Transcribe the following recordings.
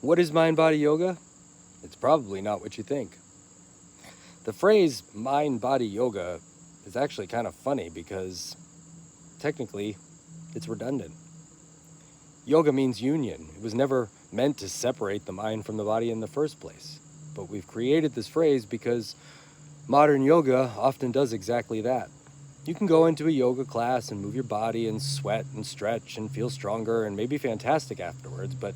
What is mind-body yoga? It's probably not what you think. The phrase mind-body yoga is actually kind of funny because technically it's redundant. Yoga means union. It was never meant to separate the mind from the body in the first place. But we've created this phrase because modern yoga often does exactly that. You can go into a yoga class and move your body and sweat and stretch and feel stronger and maybe fantastic afterwards, but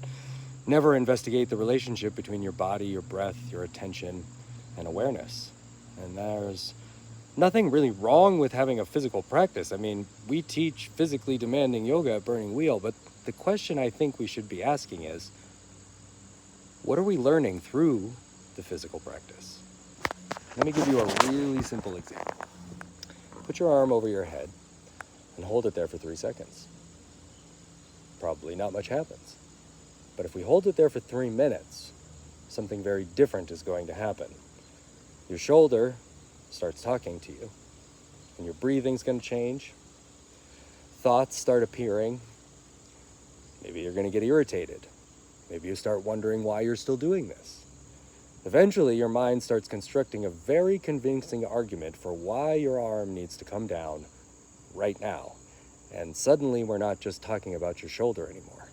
never investigate the relationship between your body, your breath, your attention, and awareness. And there's nothing really wrong with having a physical practice. I mean, we teach physically demanding yoga at Burning Wheel, but the question I think we should be asking is, what are we learning through the physical practice? Let me give you a really simple example. Put your arm over your head and hold it there for 3 seconds. Probably not much happens. But if we hold it there for 3 minutes, something very different is going to happen. Your shoulder starts talking to you, and your breathing's going to change. Thoughts start appearing. Maybe you're going to get irritated. Maybe you start wondering why you're still doing this. Eventually, your mind starts constructing a very convincing argument for why your arm needs to come down right now. And suddenly, we're not just talking about your shoulder anymore.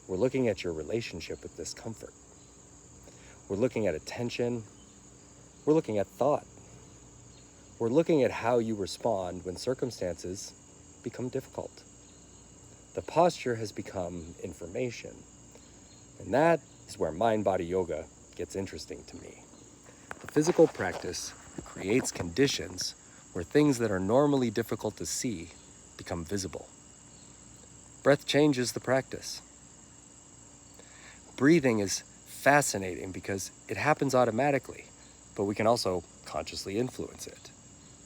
We're looking at your relationship with discomfort. We're looking at attention. We're looking at thought. We're looking at how you respond when circumstances become difficult. The posture has become information. And that is where mind-body yoga gets interesting to me. The physical practice creates conditions where things that are normally difficult to see become visible. Breath changes the practice. Breathing is fascinating because it happens automatically, but we can also consciously influence it.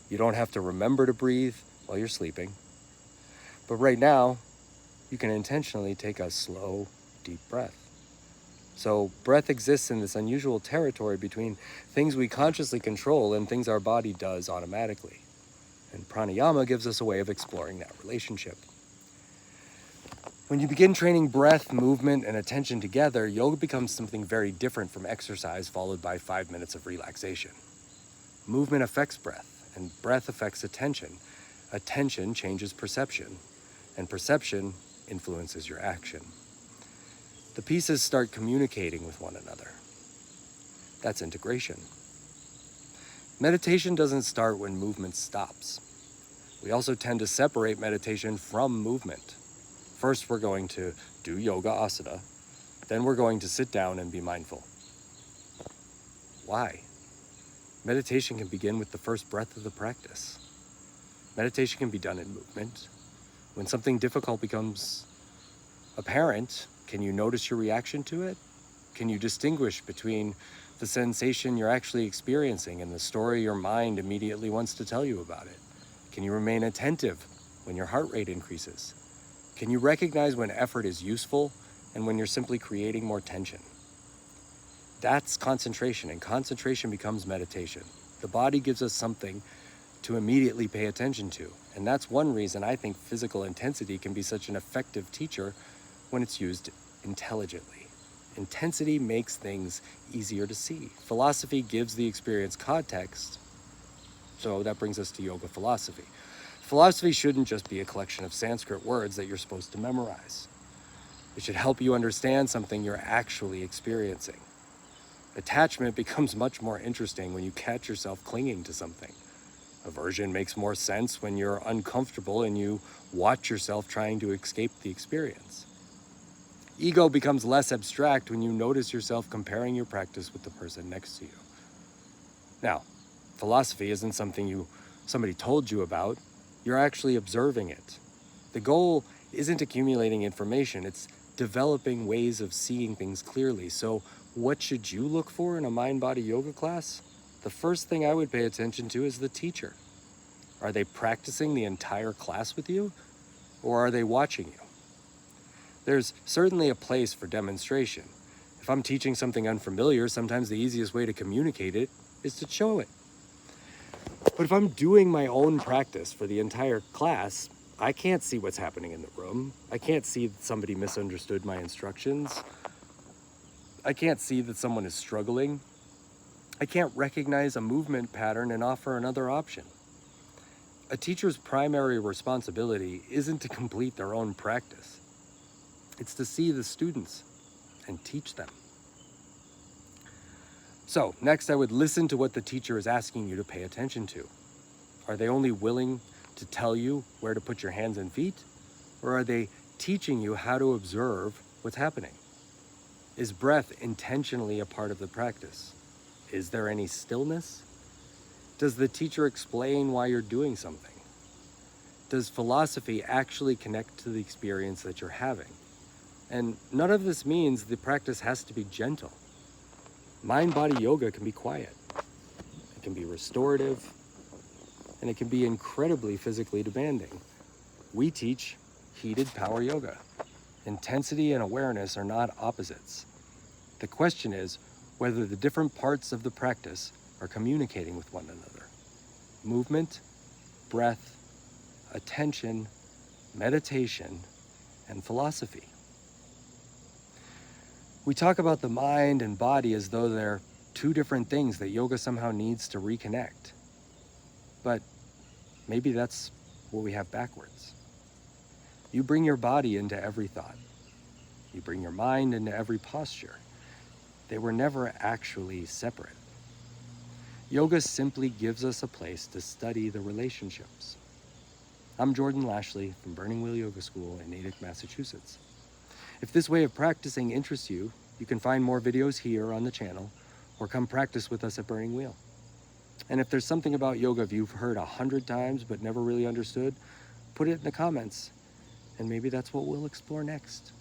You don't have to remember to breathe while you're sleeping, but right now, you can intentionally take a slow, deep breath. So breath exists in this unusual territory between things we consciously control and things our body does automatically. And pranayama gives us a way of exploring that relationship. When you begin training breath, movement, and attention together, yoga becomes something very different from exercise followed by 5 minutes of relaxation. Movement affects breath, and breath affects attention. Attention changes perception, and perception influences your action. The pieces start communicating with one another. That's integration. Meditation doesn't start when movement stops. We also tend to separate meditation from movement. First, we're going to do yoga asana. Then we're going to sit down and be mindful. Why? Meditation can begin with the first breath of the practice. Meditation can be done in movement. When something difficult becomes apparent, can you notice your reaction to it? Can you distinguish between the sensation you're actually experiencing and the story your mind immediately wants to tell you about it? Can you remain attentive when your heart rate increases? Can you recognize when effort is useful and when you're simply creating more tension? That's concentration, and concentration becomes meditation. The body gives us something to immediately pay attention to, and that's one reason I think physical intensity can be such an effective teacher when it's used intelligently. Intensity makes things easier to see. Philosophy gives the experience context, so that brings us to yoga philosophy. Philosophy shouldn't just be a collection of Sanskrit words that you're supposed to memorize. It should help you understand something you're actually experiencing. Attachment becomes much more interesting when you catch yourself clinging to something. Aversion makes more sense when you're uncomfortable and you watch yourself trying to escape the experience. Ego becomes less abstract when you notice yourself comparing your practice with the person next to you. Now, philosophy isn't something somebody told you about. You're actually observing it. The goal isn't accumulating information, it's developing ways of seeing things clearly. So what should you look for in a mind-body yoga class? The first thing I would pay attention to is the teacher. Are they practicing the entire class with you, or are they watching you? There's certainly a place for demonstration. If I'm teaching something unfamiliar, sometimes the easiest way to communicate it is to show it. But if I'm doing my own practice for the entire class, I can't see what's happening in the room. I can't see that somebody misunderstood my instructions. I can't see that someone is struggling. I can't recognize a movement pattern and offer another option. A teacher's primary responsibility isn't to complete their own practice. It's to see the students and teach them. So, next I would listen to what the teacher is asking you to pay attention to. Are they only willing to tell you where to put your hands and feet? Or are they teaching you how to observe what's happening? Is breath intentionally a part of the practice? Is there any stillness? Does the teacher explain why you're doing something? Does philosophy actually connect to the experience that you're having? And none of this means the practice has to be gentle. Mind-body yoga can be quiet. It can be restorative, and it can be incredibly physically demanding. We teach heated power yoga. Intensity and awareness are not opposites. The question is whether the different parts of the practice are communicating with one another. Movement, breath, attention, meditation, and philosophy. We talk about the mind and body as though they're two different things that yoga somehow needs to reconnect. But maybe that's what we have backwards. You bring your body into every thought. You bring your mind into every posture. They were never actually separate. Yoga simply gives us a place to study the relationships. I'm Jordan Lashley from Burning Wheel Yoga School in Natick, Massachusetts. If this way of practicing interests you, you can find more videos here on the channel or come practice with us at Burning Wheel. And if there's something about yoga you've heard 100 times but never really understood, put it in the comments, and maybe that's what we'll explore next.